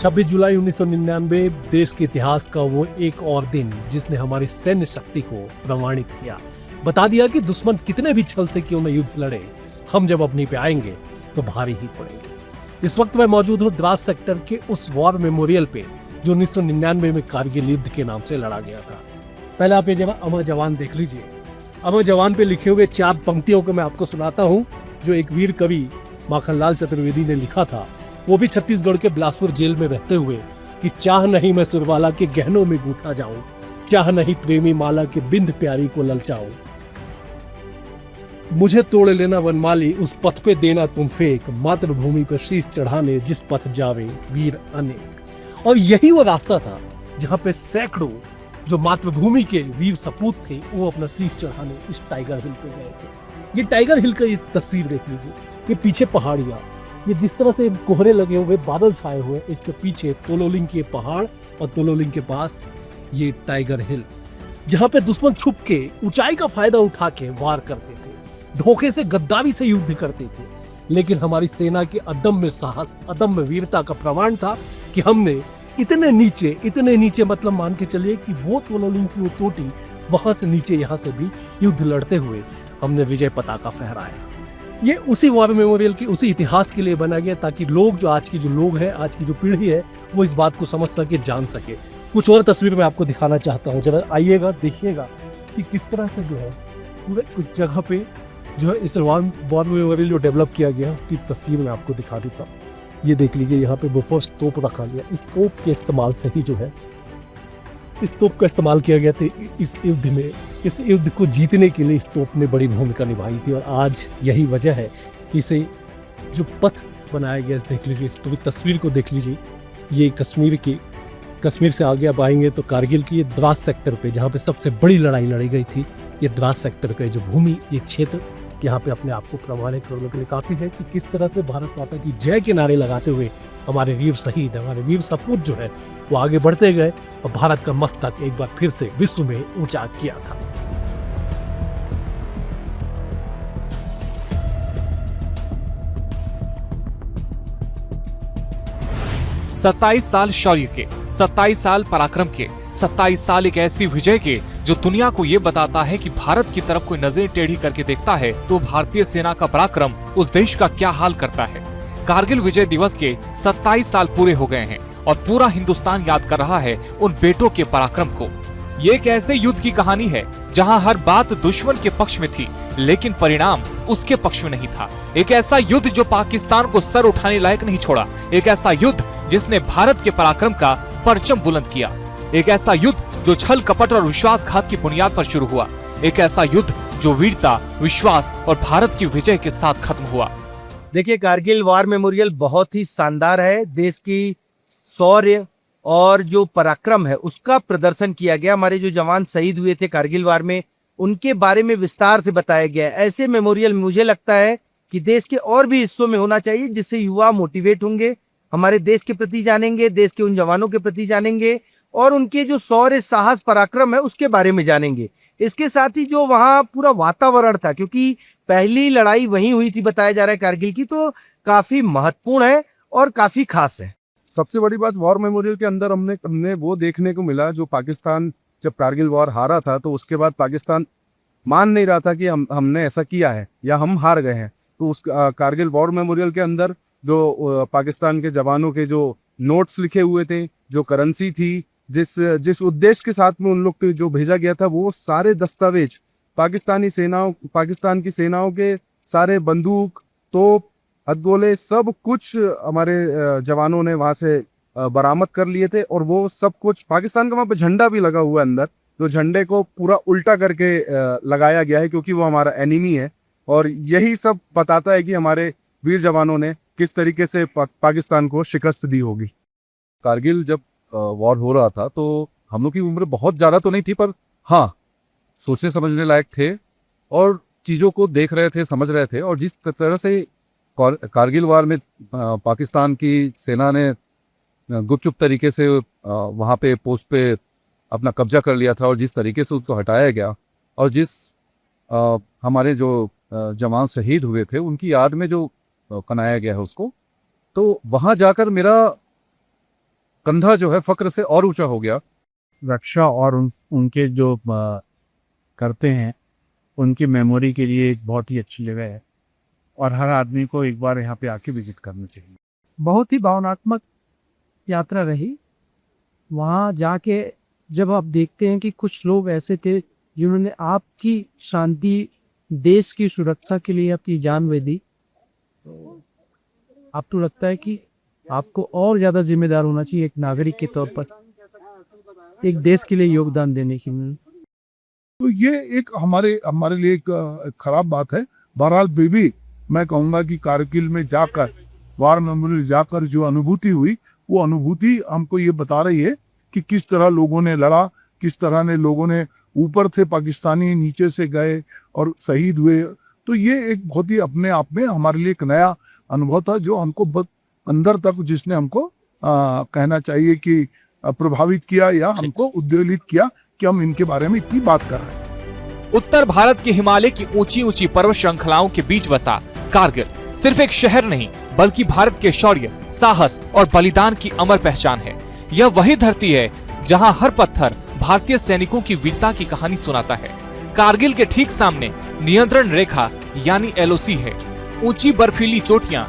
26 जुलाई 1999 देश के इतिहास का वो एक और दिन जिसने हमारी सैन्य शक्ति को प्रमाणित किया, बता दिया कि दुश्मन कितने भी छल से क्यों न युद्ध लड़े, हम जब अपनी पे आएंगे तो भारी ही पड़ेंगे। इस वक्त मैं मौजूद हूँ द्रास सेक्टर के उस वॉर मेमोरियल पे जो 1999 में कारगिल युद्ध के नाम से लड़ा गया था। पहले आप ये जगह अमर जवान देख लीजिए। अमर जवान पे लिखे हुए 4 पंक्तियों को मैं आपको सुनाता हूँ जो एक वीर कवि माखनलाल चतुर्वेदी ने लिखा था, वो भी छत्तीसगढ़ के बिलासपुर जेल में रहते हुए, कि चाह नहीं मैं सुरबाला के गहनों में गूंथा जाऊं, चाह नहीं प्रेमी माला के बिंद प्यारी को ललचाऊं, मुझे तोड़ लेना वनमाली उस पथ पे देना तुम फेंक, मातृभूमि पर शीश चढ़ाने जिस पथ जावे वीर अनेक। और यही वो रास्ता था जहां पे सैकड़ों जो मातृभूमि के वीर सपूत थे वो अपना शीश चढ़ाने इस टाइगर हिल पे गए थे। ये टाइगर हिल का ये तस्वीर देख लीजिए, ये पीछे पहाड़ियां, ये जिस तरह से कोहरे लगे हुए, बादल छाए हुए, इसके पीछे तोलोलिंग के पहाड़ और तोलोलिंग के पास ये टाइगर हिल, जहां पे दुश्मन छुप के ऊंचाई का फायदा उठा के वार करते थे, धोखे से गद्दारी से युद्ध करते थे। लेकिन हमारी सेना के अदम्य साहस, अदम्य वीरता का प्रमाण था कि हमने इतने नीचे मतलब मान के चलिए कि वो तोलोलिंग की वो चोटी, वहां से नीचे यहाँ से भी युद्ध लड़ते हुए हमने विजय पताका फहराया। ये उसी वॉर मेमोरियल की उसी इतिहास के लिए बना गया ताकि लोग जो आज की जो लोग हैं, आज की जो पीढ़ी है, वो इस बात को समझ सके, जान सके। कुछ और तस्वीर मैं आपको दिखाना चाहता हूँ, जरा आइएगा, देखिएगा कि किस तरह से जो है पूरे उस जगह पे जो है इस वॉर मेमोरियल जो डेवलप किया गया उसकी तस्वीर मैं आपको दिखा देता हूँ। ये देख लीजिए, यहाँ पे बोफोर्स तोप रखा गया। इस तोप के इस्तेमाल से ही जो है इस तोप का इस्तेमाल किया गया था इस युद्ध में। इस युद्ध को जीतने के लिए इस तोप ने बड़ी भूमिका निभाई थी और आज यही वजह है कि इसे जो पथ बनाया गया, इस देख लीजिए, इस तस्वीर को देख लीजिए। ये कश्मीर से आगे आप आएंगे तो कारगिल की ये द्रास सेक्टर पे जहाँ पे सबसे बड़ी लड़ाई लड़ी गई थी, ये द्रास सेक्टर का जो भूमि, ये क्षेत्र यहाँ पे अपने आप को प्रमाणित करने के लिए काफी है कि किस तरह से भारत माता की जय के नारे लगाते हुए हमारे वीर शहीद, हमारे वीर सपूत जो है वो आगे बढ़ते गए और भारत का मस्तक एक बार फिर से विश्व में ऊंचा किया था। सत्ताईस साल शौर्य के, 27 साल पराक्रम के, 27 साल एक ऐसी विजय के जो दुनिया को ये बताता है कि भारत की तरफ कोई नजरें टेढ़ी करके देखता है तो भारतीय सेना का पराक्रम उस देश का क्या हाल करता है। कारगिल विजय दिवस के 27 साल पूरे हो गए हैं और पूरा हिंदुस्तान याद कर रहा है उन बेटों के पराक्रम को। ये एक ऐसे युद्ध की कहानी है जहां हर बात दुश्मन के पक्ष में थी लेकिन परिणाम उसके पक्ष में नहीं था। एक ऐसा युद्ध जो पाकिस्तान को सर उठाने लायक नहीं छोड़ा। एक ऐसा युद्ध जिसने भारत के पराक्रम का परचम बुलंद किया। एक ऐसा युद्ध जो छल कपट और विश्वासघात की बुनियाद पर शुरू हुआ। एक ऐसा युद्ध जो वीरता, विश्वास और भारत की विजय के साथ खत्म हुआ। देखिए, कारगिल वॉर मेमोरियल बहुत ही शानदार है। देश की शौर्य और जो पराक्रम है उसका प्रदर्शन किया गया। हमारे जो जवान शहीद हुए थे कारगिल वार में, उनके बारे में विस्तार से बताया गया। ऐसे मेमोरियल मुझे लगता है कि देश के और भी हिस्सों में होना चाहिए, जिससे युवा मोटिवेट होंगे, हमारे देश के प्रति जानेंगे, देश के उन जवानों के प्रति जानेंगे और उनके जो शौर्य, साहस, पराक्रम है उसके बारे में जानेंगे। इसके साथ ही जो वहाँ पूरा वातावरण था, क्योंकि पहली लड़ाई वहीं हुई थी बताया जा रहा है कारगिल की, तो काफी महत्वपूर्ण है और काफी खास है। सबसे बड़ी बात वॉर मेमोरियल के अंदर हमने वो देखने को मिला, जो पाकिस्तान जब कारगिल वॉर हारा था तो उसके बाद पाकिस्तान मान नहीं रहा था कि हमने ऐसा किया है या हम हार गए हैं। तो उस कारगिल वॉर मेमोरियल के अंदर जो पाकिस्तान के जवानों के जो नोट्स लिखे हुए थे, जो करेंसी थी, जिस उद्देश्य के साथ में उन लोग को जो भेजा गया था, वो सारे दस्तावेज पाकिस्तान की सेनाओं के सारे बंदूक, तोप, हथगोले, सब कुछ हमारे जवानों ने वहां से बरामद कर लिए थे। और वो सब कुछ पाकिस्तान का वहां पे झंडा भी लगा हुआ है अंदर, तो झंडे को पूरा उल्टा करके लगाया गया है क्योंकि वो हमारा एनिमी है। और यही सब बताता है कि हमारे वीर जवानों ने किस तरीके से पाकिस्तान को शिकस्त दी होगी। कारगिल जब वॉर हो रहा था तो हम लोग की उम्र बहुत ज़्यादा तो नहीं थी, पर हाँ सोचने समझने लायक थे और चीज़ों को देख रहे थे, समझ रहे थे। और जिस तरह से कारगिल वार में पाकिस्तान की सेना ने गुपचुप तरीके से वहाँ पे पोस्ट पे अपना कब्जा कर लिया था और जिस तरीके से उसको हटाया गया और जिस हमारे जो जवान शहीद हुए थे उनकी याद में जो बनाया गया है उसको, तो वहाँ जाकर मेरा कंधा जो है फक्र से और ऊंचा हो गया। रक्षा और उनके जो करते हैं उनकी मेमोरी के लिए एक बहुत ही अच्छी जगह है और हर आदमी को एक बार यहाँ पे आके विजिट करना चाहिए। बहुत ही भावनात्मक यात्रा रही। वहाँ जाके जब आप देखते हैं कि कुछ लोग ऐसे थे जिन्होंने आपकी शांति, देश की सुरक्षा के लिए अपनी जान दे दी, तो आपको लगता है कि आपको और ज़्यादा जिम्मेदार होना चाहिए एक नागरिक के तौर पर, एक देश के लिए योगदान देने की। तो ये एक हमारे लिए एक खराब बात है। बहरहाल भी मैं कहूँगा कि कारगिल में जाकर, वार मेमोरियल जाकर जो अनुभूति हुई, वो अनुभूति हमको ये बता रही है कि किस तरह लोगों ने लड़ा, किस तरह ने लोगों ने, ऊपर थे पाकिस्तानी, नीचे से गए और शहीद हुए। तो ये एक बहुत ही अपने आप में हमारे लिए एक नया अनुभव था जो हमको बहुत अंदर तक, जिसने हमको कहना चाहिए कि प्रभावित किया या हमको उद्वेलित किया कि हम इनके बारे में इतनी बात कर रहे हैं। उत्तर भारत के हिमालय की ऊंची ऊंची पर्वत श्रृंखलाओं के बीच बसा कारगिल सिर्फ एक शहर नहीं बल्कि भारत के शौर्य, साहस और बलिदान की अमर पहचान है। यह वही धरती है जहां हर पत्थर भारतीय सैनिकों की वीरता की कहानी सुनाता है। कारगिल के ठीक सामने नियंत्रण रेखा यानी LOC है। ऊंची बर्फीली चोटियां,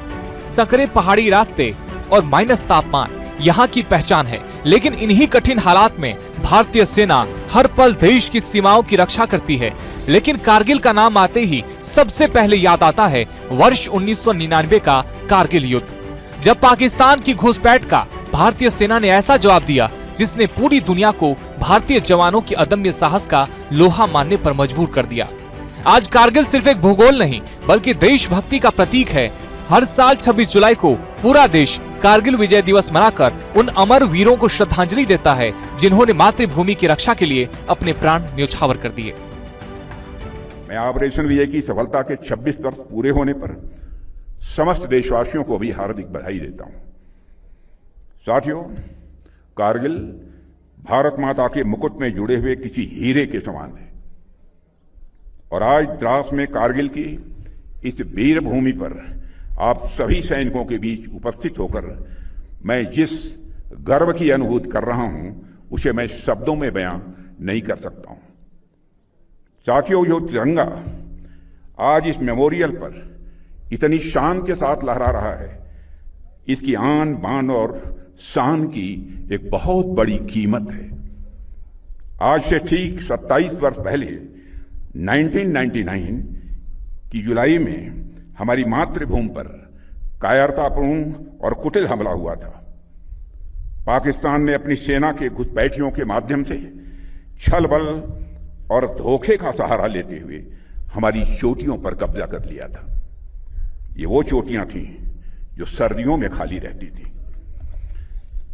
संकरे पहाड़ी रास्ते और माइनस तापमान यहाँ की पहचान है। लेकिन इन्हीं कठिन हालात में भारतीय सेना हर पल देश की सीमाओं की रक्षा करती है। लेकिन कारगिल का नाम आते ही सबसे पहले याद आता है वर्ष 1999 का कारगिल युद्ध, जब पाकिस्तान की घुसपैठ का भारतीय सेना ने ऐसा जवाब दिया जिसने पूरी दुनिया को भारतीय जवानों के अदम्य साहस का लोहा मानने पर मजबूर कर दिया। आज कारगिल सिर्फ एक भूगोल नहीं बल्कि देशभक्ति का प्रतीक है। हर साल 26 जुलाई को पूरा देश कारगिल विजय दिवस मनाकर उन अमर वीरों को श्रद्धांजलि देता है जिन्होंने मातृभूमि की रक्षा के लिए अपने प्राण न्यौछावर कर दिए। मैं ऑपरेशन विजय की सफलता के 26 वर्ष पूरे होने पर समस्त देशवासियों को भी हार्दिक बधाई देता हूं। साथियों, कारगिल भारत माता के मुकुट में जुड़े हुए किसी हीरे के समान है और आज द्रास में कारगिल की इस वीर भूमि पर आप सभी सैनिकों के बीच उपस्थित होकर मैं जिस गर्व की अनुभूति कर रहा हूं उसे मैं शब्दों में बयां नहीं कर सकता हूं। साथियों, जो तिरंगा आज इस मेमोरियल पर इतनी शान के साथ लहरा रहा है, इसकी आन बान और शान की एक बहुत बड़ी कीमत है। आज से ठीक 27 वर्ष पहले 1999 की जुलाई में हमारी मातृभूमि पर कायरतापूर्ण और कुटिल हमला हुआ था। पाकिस्तान ने अपनी सेना के घुसपैठियों के माध्यम से छल बल और धोखे का सहारा लेते हुए हमारी चोटियों पर कब्जा कर लिया था। ये वो चोटियां थीं जो सर्दियों में खाली रहती थी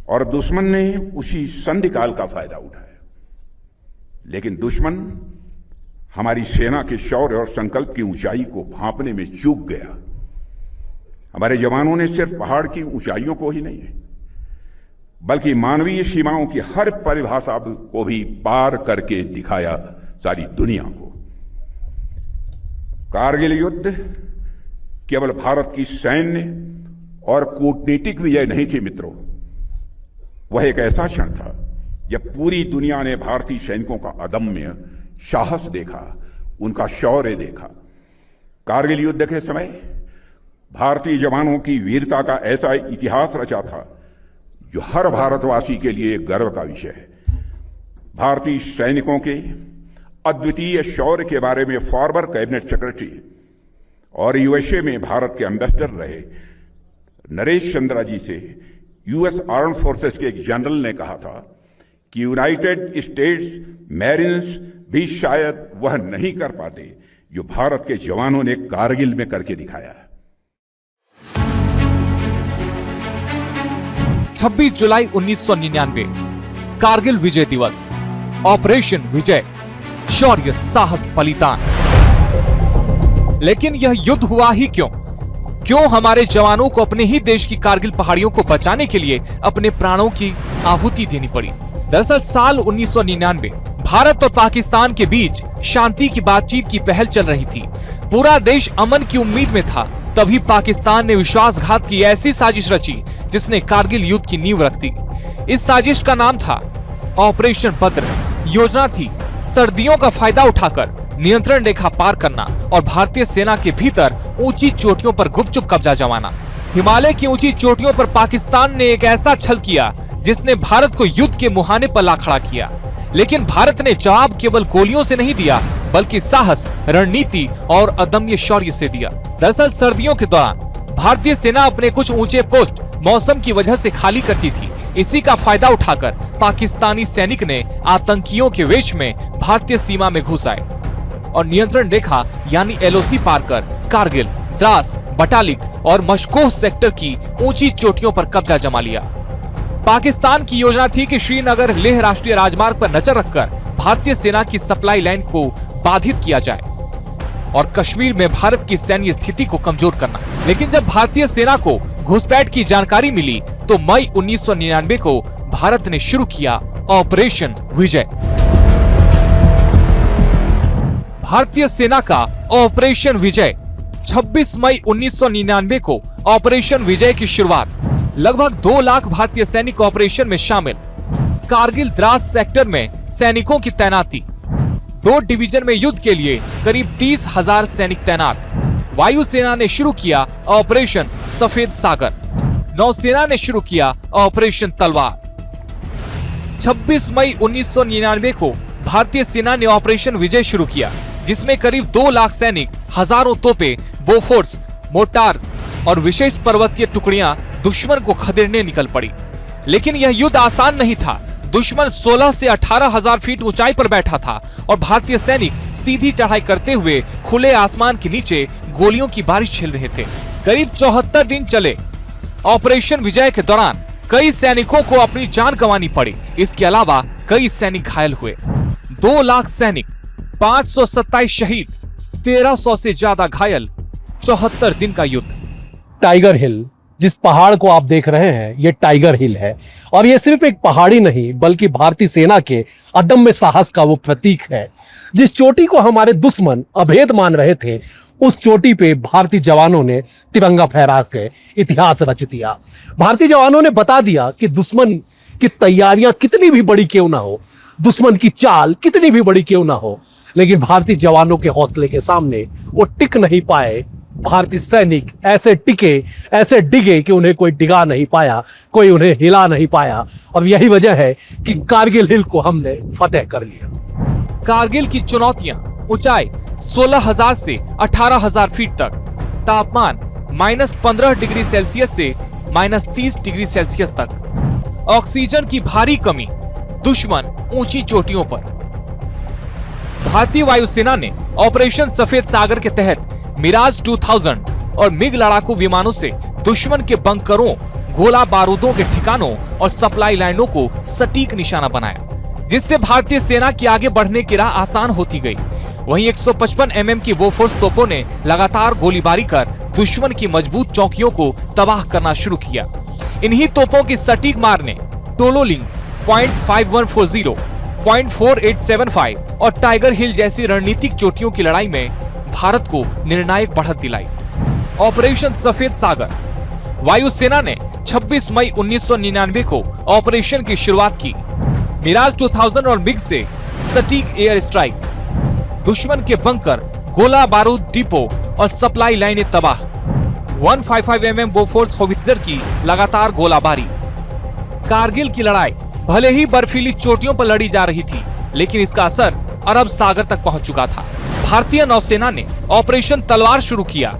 और दुश्मन ने उसी संधि काल का फायदा उठाया। लेकिन दुश्मन हमारी सेना के शौर्य और संकल्प की ऊंचाई को भांपने में चूक गया। हमारे जवानों ने सिर्फ पहाड़ की ऊंचाइयों को ही नहीं बल्कि मानवीय सीमाओं की हर परिभाषा को भी पार करके दिखाया सारी दुनिया को। कारगिल युद्ध केवल भारत की सैन्य और कूटनीतिक विजय नहीं थी मित्रों, वह एक ऐसा क्षण था जब पूरी दुनिया ने भारतीय सैनिकों का अदम्य साहस देखा, उनका शौर्य देखा। कारगिल युद्ध के समय भारतीय जवानों की वीरता का ऐसा इतिहास रचा था जो हर भारतवासी के लिए गर्व का विषय है। भारतीय सैनिकों के अद्वितीय शौर्य के बारे में फॉर्मर कैबिनेट सेक्रेटरी और यूएसए में भारत के एम्बेसडर रहे नरेश चंद्रा जी से यूएस आर्म्ड फोर्सेस के एक जनरल ने कहा था कि यूनाइटेड स्टेट्स मैरिन्स भी शायद वह नहीं कर पाते जो भारत के जवानों ने कारगिल में करके दिखाया है। 26 जुलाई 1999 कारगिल विजय दिवस, ऑपरेशन विजय, शौर्य, साहस, बलिदान। लेकिन यह युद्ध हुआ ही क्यों? क्यों हमारे जवानों को अपने ही देश की कारगिल पहाड़ियों को बचाने के लिए अपने प्राणों की आहुति देनी पड़ी? दरअसल साल 1999 भारत और पाकिस्तान के बीच शांति की बातचीत की पहल चल रही थी। पूरा देश अमन की उम्मीद में था। तभी पाकिस्तान ने विश्वासघात की ऐसी साजिश रची जिसने कारगिल युद्ध की नींव रख दी। इस साजिश का नाम था ऑपरेशन बद्र। योजना थी सर्दियों का फायदा उठाकर नियंत्रण रेखा पार करना और भारतीय सेना के भीतर ऊंची चोटियों पर गुपचुप कब्जा जमाना। हिमालय की ऊंची चोटियों पर पाकिस्तान ने एक ऐसा छल किया जिसने भारत को युद्ध के मुहाने पर ला खड़ा किया। लेकिन भारत ने जवाब केवल गोलियों से नहीं दिया, बल्कि साहस, रणनीति और अदम्य शौर्य से दिया। दरअसल सर्दियों के दौरान भारतीय सेना अपने कुछ ऊंचे पोस्ट मौसम की वजह से खाली करती थी। इसी का फायदा उठाकर पाकिस्तानी सैनिक ने आतंकियों के वेश में भारतीय सीमा में घुस आए और नियंत्रण रेखा यानी एलओसी पार कर कारगिल, द्रास, बटालिक और मशकोह सेक्टर की ऊंची चोटियों पर कब्जा जमा लिया। पाकिस्तान की योजना थी कि श्रीनगर लेह राष्ट्रीय राजमार्ग पर नजर रखकर भारतीय सेना की सप्लाई लाइन को बाधित किया जाए और कश्मीर में भारत की सैन्य स्थिति को कमजोर करना। लेकिन जब भारतीय सेना को घुसपैठ की जानकारी मिली तो मई 1999 को भारत ने शुरू किया ऑपरेशन विजय। भारतीय सेना का ऑपरेशन विजय 26 मई 1999 को ऑपरेशन विजय की शुरुआत। लगभग 2 लाख भारतीय सैनिक ऑपरेशन में शामिल। कारगिल द्रास सेक्टर में सैनिकों की तैनाती। 2 डिवीजन में युद्ध के लिए करीब 30,000 सैनिक तैनात। वायुसेना ने शुरू किया ऑपरेशन सफेद सागर। नौसेना ने शुरू किया ऑपरेशन तलवार। 26 मई 1999 को भारतीय सेना ने ऑपरेशन विजय शुरू किया, जिसमें करीब 2 लाख सैनिक, हजारों तोपें, बोफोर्स, मोर्टार और विशेष पर्वतीय टुकड़ियां दुश्मन को खदेड़ने निकल पड़ी। लेकिन यह युद्ध आसान नहीं था। दुश्मन 16 से 18,000 फीट ऊंचाई पर बैठा था और भारतीय सैनिक सीधी चढ़ाई करते हुए खुले आसमान के नीचे गोलियों की बारिश झेल रहे थे। करीब 74 दिन चले ऑपरेशन विजय के दौरान कई सैनिकों को अपनी जान गंवानी पड़ी। इसके अलावा कई सैनिक घायल हुए। 2 लाख सैनिक, 527 शहीद, 1300 से ज्यादा घायल, 74 दिन का युद्ध। टाइगर हिल, जिस पहाड़ को आप देख रहे हैं, ये टाइगर हिल है और ये सिर्फ एक पहाड़ी नहीं बल्कि भारतीय सेना के अदम्य साहस का वो प्रतीक है। जिस चोटी को हमारे दुश्मन अभेद मान रहे थे, उस चोटी पे भारतीय जवानों ने तिरंगा फहरा के इतिहास रच दिया। भारतीय जवानों ने बता दिया कि दुश्मन की तैयारियां कितनी भी बड़ी क्यों ना हो, दुश्मन की चाल कितनी भी बड़ी क्यों ना हो, लेकिन भारतीय जवानों के हौसले के सामने वो टिक नहीं पाए। भारतीय सैनिक ऐसे टिके, ऐसे डिगे कि उन्हें कोई डिगा नहीं पाया, कोई उन्हें हिला नहीं पाया। और यही वजह है कि कारगिल हिल को हमने फतेह कर लिया। कारगिल की चुनौतियां, ऊंचाई 16,000 से 18,000 फीट तक, तापमान -15 डिग्री सेल्सियस से -30 डिग्री सेल्सियस तक, ऑक्सीजन की भारी कमी, दुश्मन ऊंची चोटियों पर। भारतीय वायुसेना ने ऑपरेशन सफेद सागर के तहत मिराज 2000 और मिग लड़ाकू विमानों से दुश्मन के बंकरों, गोला बारूदों के ठिकानों और सप्लाई लाइनों को सटीक निशाना बनाया, जिससे भारतीय सेना की आगे बढ़ने की राह आसान होती गई। वहीं 155 mm की बोफोर्स तोपों ने लगातार गोलीबारी कर दुश्मन की मजबूत चौकियों को तबाह करना शुरू किया। इन्हीं तोपों की सटीक मार ने टोलोलिंग, .5140, .4875 और टाइगर हिल जैसी रणनीतिक चोटियों की लड़ाई में भारत को निर्णायक बढ़त दिलाई। ऑपरेशन सफेद सागर। वायुसेना ने 26 मई 1999 को ऑपरेशन की शुरुआत की। मिराज 2000 और मिग से सटीक एयर स्ट्राइक, दुश्मन के बंकर, गोला बारूद डिपो और सप्लाई लाइनें तबाह। 155 mm बोफोर्स होवित्जर की लगातार गोलाबारी। कारगिल की लड़ाई भले ही बर्फीली चोटियों पर लड़ी जा रही थी, लेकिन इसका असर अरब सागर तक पहुंच चुका था। भारतीय नौसेना ने ऑपरेशन तलवार शुरू किया।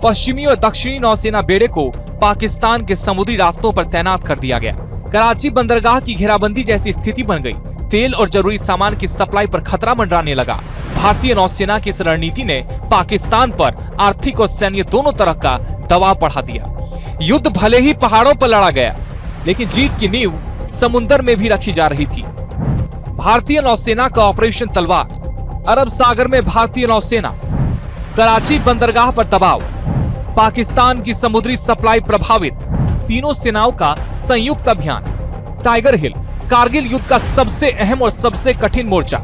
पश्चिमी और दक्षिणी नौसेना बेड़े को पाकिस्तान के समुद्री रास्तों पर तैनात कर दिया गया। कराची बंदरगाह की घेराबंदी जैसी स्थिति बन गई। तेल और जरूरी सामान की सप्लाई पर खतरा मंडराने लगा। भारतीय नौसेना की इस रणनीति ने पाकिस्तान पर आर्थिक और सैन्य दोनों तरह का दबाव बढ़ा दिया। युद्ध भले ही पहाड़ों पर लड़ा गया, लेकिन जीत की नींव समुद्र में भी रखी जा रही थी। भारतीय नौसेना का ऑपरेशन तलवार। अरब सागर में भारतीय नौसेना, कराची बंदरगाह पर दबाव, पाकिस्तान की समुद्री सप्लाई प्रभावित, तीनों सेनाओं का संयुक्त अभियान। टाइगर हिल, कारगिल युद्ध का सबसे अहम और सबसे कठिन मोर्चा।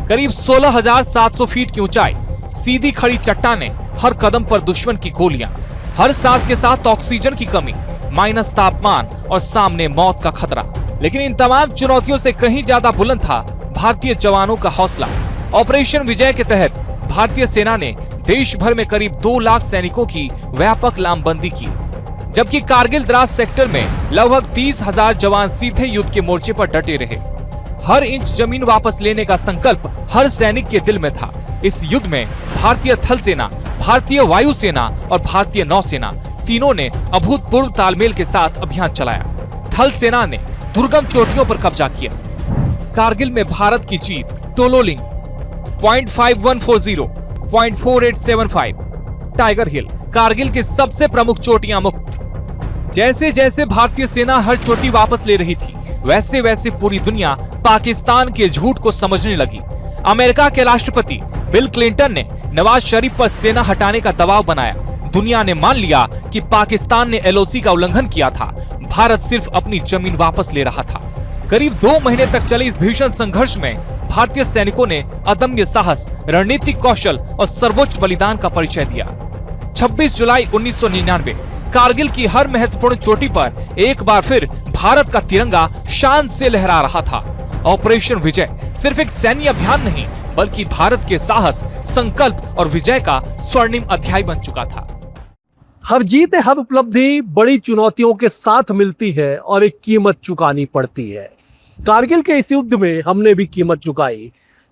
करीब 16,700 फीट की ऊंचाई, सीधी खड़ी चट्टानें, हर कदम पर दुश्मन की गोलियां, हर सांस के साथ ऑक्सीजन की कमी, माइनस तापमान और सामने मौत का खतरा। लेकिन इन तमाम चुनौतियों से कहीं ज्यादा बुलंद था भारतीय जवानों का हौसला। ऑपरेशन विजय के तहत भारतीय सेना ने देश भर में करीब 2 लाख सैनिकों की व्यापक लामबंदी की, जबकि कारगिल द्रास सेक्टर में लगभग 30,000 जवान सीधे युद्ध के मोर्चे पर डटे रहे। हर इंच जमीन वापस लेने का संकल्प हर सैनिक के दिल में था। इस युद्ध में भारतीय थल सेना, भारतीय वायुसेना और भारतीय नौसेना तीनों ने अभूतपूर्व तालमेल के साथ अभियान चलाया। थल सेना ने दुर्गम चोटियों पर कब्जा किया। कारगिल में भारत की जीत टोलोलिंग, 0.5140, 0.4875, टाइगर हिल, कारगिल की सबसे प्रमुख चोटियां मुक्त। जैसे जैसे भारतीय सेना हर चोटी वापस ले रही थी, वैसे वैसे पूरी दुनिया पाकिस्तान के झूठ को समझने लगी। अमेरिका के राष्ट्रपति बिल क्लिंटन ने नवाज शरीफ पर सेना हटाने का दबाव बनाया। दुनिया ने मान लिया कि पाकिस्तान ने एलओसी का उल्लंघन किया था, भारत सिर्फ अपनी जमीन वापस ले रहा था। करीब 2 महीने तक चले इस भीषण संघर्ष में भारतीय सैनिकों ने अदम्य साहस, रणनीतिक कौशल और सर्वोच्च बलिदान का परिचय दिया। 26 जुलाई 1999 कारगिल की हर महत्वपूर्ण चोटी पर एक बार फिर भारत का तिरंगा शान से लहरा रहा था। ऑपरेशन विजय सिर्फ एक सैन्य अभियान नहीं, बल्कि भारत के साहस, संकल्प और विजय का स्वर्णिम अध्याय बन चुका था। हर जीत, हर उपलब्धि बड़ी चुनौतियों के साथ मिलती है और एक कीमत चुकानी पड़ती है। कारगिल के इस युद्ध में हमने भी कीमत चुकाई।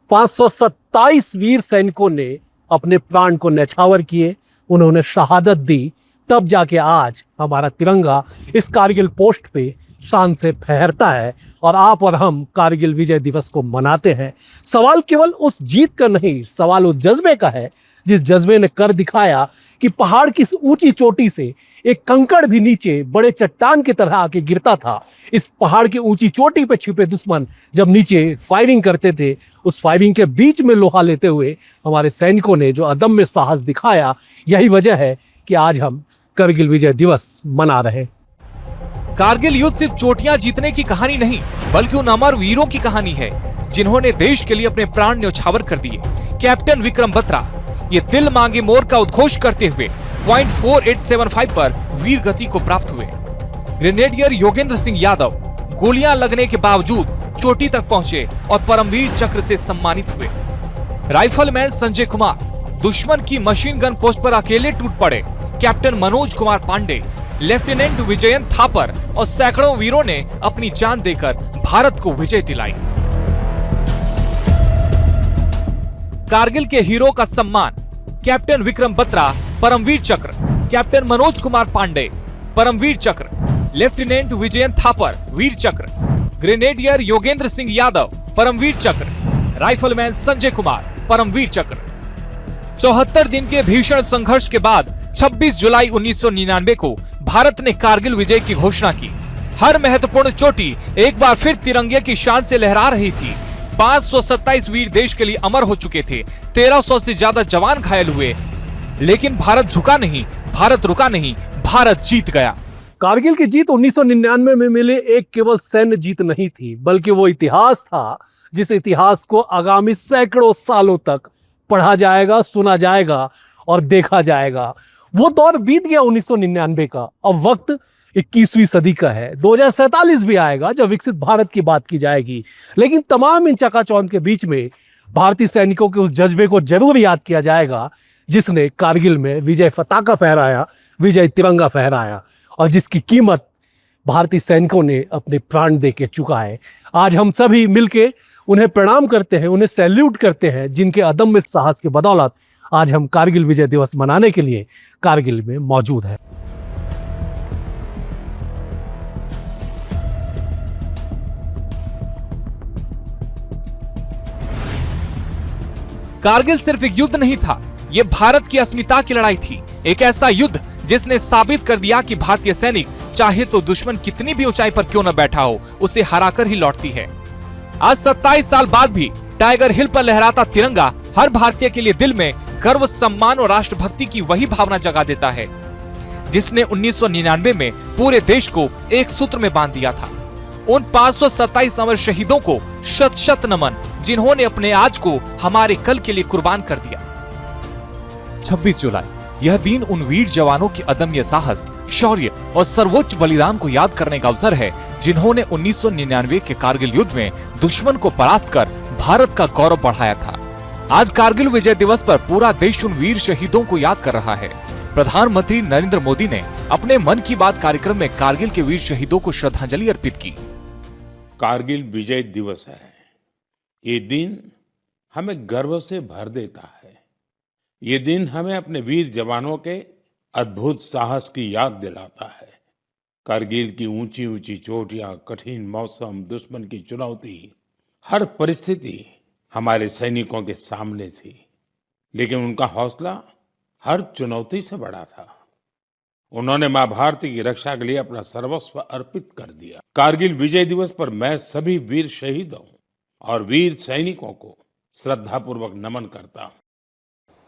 527 वीर सैनिकों ने अपने प्राण को न्यौछावर किए, उन्होंने शहादत दी, तब जाके आज हमारा तिरंगा इस कारगिल पोस्ट पे शान से फहरता है और आप और हम कारगिल विजय दिवस को मनाते हैं। सवाल केवल उस जीत का नहीं, सवाल उस जज्बे का है जिस जज्बे ने कर दिखाया कि पहाड़ की ऊंची चोटी से एक कंकड़ भी नीचे बड़े चट्टान की तरह आके गिरता था। इस पहाड़ की ऊंची चोटी पे छिपे दुश्मन जब नीचे फायरिंग करते थे, उस फायरिंग के बीच में लोहा लेते हुए हमारे सैनिकों ने जो अदम्य साहस दिखाया, यही वजह है कि आज हम कारगिल विजय दिवस मना रहे। कारगिल युद्ध सिर्फ चोटियां जीतने की कहानी नहीं, बल्कि उन अमर वीरों की कहानी है जिन्होंने देश के लिए अपने प्राण न्यौछावर कर दिए। कैप्टन विक्रम बत्रा ये दिल मांगे मोर का उद्घोष करते हुए 0.4875 पर वीर गति को प्राप्त हुए। ग्रेनेडियर योगेंद्र सिंह यादव गोलियां लगने के बावजूद चोटी तक पहुंचे और परमवीर चक्र से सम्मानित हुए। राइफलमैन संजय कुमार दुश्मन की मशीन गन पोस्ट पर अकेले टूट पड़े। कैप्टन मनोज कुमार पांडे, लेफ्टिनेंट विजयन थापर और सैकड़ों वीरों ने अपनी जान देकर भारत को विजय दिलाई। कारगिल के हीरो का सम्मान कैप्टन विक्रम बत्रा परमवीर चक्र, कैप्टन मनोज कुमार पांडे परमवीर चक्र, लेफ्टिनेंट विजयन थापर वीर चक्र, ग्रेनेडियर योगेंद्र सिंह यादव परमवीर चक्र, राइफलमैन संजय कुमार परमवीर चक्र। 74 दिन के भीषण संघर्ष के बाद 26 जुलाई 1999 को भारत ने कारगिल विजय की घोषणा की। हर महत्वपूर्ण चोटी एक बार फिर तिरंगे की शान से लहरा रही थी। 527 वीर देश के लिए अमर हो चुके थे। 1300 से ज्यादा जवान घायल हुए, लेकिन भारत झुका नहीं, भारत रुका नहीं, भारत जीत गया। कारगिल की जीत 1999 में मिले एक केवल सैन्य जीत नहीं थी, बल्कि वो इतिहास था जिस इतिहास को आगामी सैकड़ों सालों तक पढ़ा जाएगा, सुना जाएगा और देखा जाएगा। वो दौर बीत गया 1999 का। अब वक्त 21वीं सदी का है। 2047 भी आएगा जब विकसित भारत की बात की जाएगी। लेकिन तमाम इन चकाचौंध के बीच में भारतीय सैनिकों के उस जज्बे को जरूर याद किया जाएगा जिसने कारगिल में विजय पताका फहराया, विजय तिरंगा फहराया और जिसकी कीमत भारतीय सैनिकों ने अपने प्राण दे के चुकाए। आज हम सभी मिलके उन्हें प्रणाम करते हैं, उन्हें सैल्यूट करते हैं, जिनके अदम्य साहस के बदौलत आज हम कारगिल विजय दिवस मनाने के लिए कारगिल में मौजूद हैं। कारगिल सिर्फ एक युद्ध नहीं था, ये भारत की अस्मिता की लड़ाई थी। एक ऐसा युद्ध जिसने साबित कर दिया कि भारतीय सैनिक चाहे तो दुश्मन कितनी भी ऊंचाई पर क्यों न बैठा हो, उसे हराकर ही लौटती है। आज 27 साल बाद भी टाइगर हिल पर लहराता तिरंगा हर भारतीय के लिए दिल में गर्व, सम्मान और राष्ट्रभक्ति की वही भावना जगा देता है जिसने 1999 में पूरे देश को एक सूत्र में बांध दिया था। उन 527 अमर शहीदों को शत शत नमन, जिन्होंने अपने आज को हमारे कल के लिए कुर्बान कर दिया। 26 जुलाई यह दिन उन वीर जवानों की अदम्य साहस, शौर्य और सर्वोच्च बलिदान को याद करने का अवसर है, जिन्होंने 1999 के कारगिल युद्ध में दुश्मन को परास्त कर भारत का गौरव बढ़ाया था। आज कारगिल विजय दिवस पर पूरा देश उन वीर शहीदों को याद कर रहा है। प्रधानमंत्री नरेंद्र मोदी ने अपने मन की बात कार्यक्रम में कारगिल के वीर शहीदों को श्रद्धांजलि अर्पित की। कारगिल विजय दिवस है। ये दिन हमें गर्व से भर देता है। ये दिन हमें अपने वीर जवानों के अद्भुत साहस की याद दिलाता है। कारगिल की ऊंची ऊंची चोटियां, कठिन मौसम, दुश्मन की चुनौती, हर परिस्थिति हमारे सैनिकों के सामने थी, लेकिन उनका हौसला हर चुनौती से बड़ा था। उन्होंने मां भारती की रक्षा के लिए अपना सर्वस्व अर्पित कर दिया। कारगिल विजय दिवस पर मैं सभी वीर शहीदों और वीर सैनिकों को श्रद्धापूर्वक नमन करता हूं।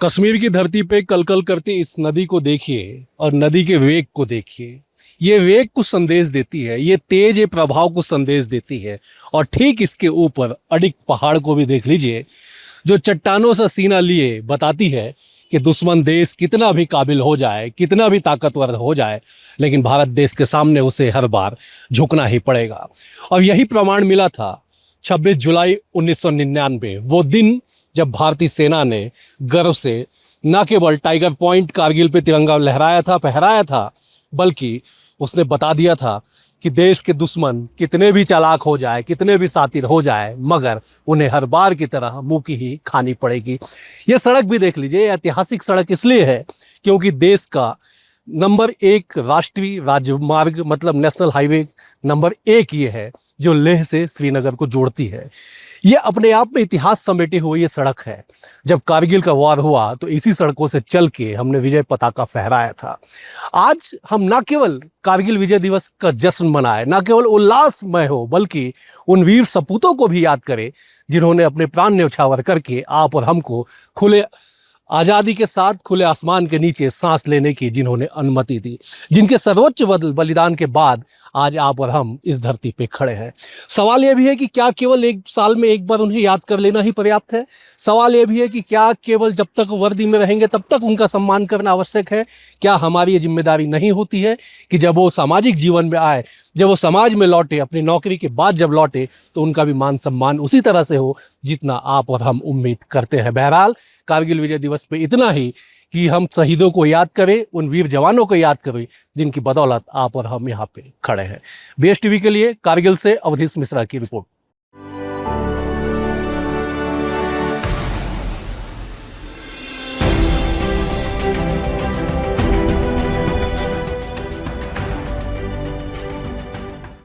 कश्मीर की धरती पे कलकल करती इस नदी को देखिए और नदी के वेग को देखिए। ये वेग कुछ संदेश देती है, ये तेज प्रभाव को संदेश देती है। और ठीक इसके ऊपर अडिग पहाड़ को भी देख लीजिए, जो चट्टानों से सीना लिए बताती है कि दुश्मन देश कितना भी काबिल हो जाए, कितना भी ताकतवर हो जाए, लेकिन भारत देश के सामने उसे हर बार झुकना ही पड़ेगा। और यही प्रमाण मिला था 26 जुलाई 1999, वो दिन जब भारतीय सेना ने गर्व से न केवल टाइगर पॉइंट कारगिल पे तिरंगा लहराया था, फहराया था, बल्कि उसने बता दिया था कि देश के दुश्मन कितने भी चालाक हो जाए, कितने भी शातिर हो जाए, मगर उन्हें हर बार की तरह मुंह की ही खानी पड़ेगी। ये सड़क भी देख लीजिए, ऐतिहासिक सड़क इसलिए है क्योंकि देश का नंबर 1 राष्ट्रीय राजमार्ग मतलब नेशनल हाईवे नंबर 1 ये है जो लेह से श्रीनगर को जोड़ती है। ये अपने आप में इतिहास समेटे हुए ये सड़क है। जब कारगिल का वार हुआ तो इसी सड़कों से चल के हमने विजय पताका फहराया था। आज हम न केवल कारगिल विजय दिवस का जश्न मनाए, न केवल उल्लासमय हो, बल्कि उन वीर सपूतों को भी याद करें जिन्होंने अपने प्राण न्यौछावर करके आप और हमको खुले आज़ादी के साथ खुले आसमान के नीचे सांस लेने की जिन्होंने अनुमति दी, जिनके सर्वोच्च बलिदान के बाद आज आप और हम इस धरती पे खड़े हैं। सवाल यह भी है कि क्या केवल एक साल में एक बार उन्हें याद कर लेना ही पर्याप्त है? सवाल यह भी है कि क्या केवल जब तक वर्दी में रहेंगे तब तक उनका सम्मान करना आवश्यक है? क्या हमारी ये जिम्मेदारी नहीं होती है कि जब वो सामाजिक जीवन में आए, जब वो समाज में लौटे, अपनी नौकरी के बाद जब लौटे, तो उनका भी मान सम्मान उसी तरह से हो जितना आप और हम उम्मीद करते हैं। बहरहाल कारगिल विजय दिवस पे इतना ही कि हम शहीदों को याद करें, उन वीर जवानों को याद करें जिनकी बदौलत आप और हम यहाँ पे खड़े हैं। BS टीवी के लिए कारगिल से अवधेश मिश्रा की रिपोर्ट।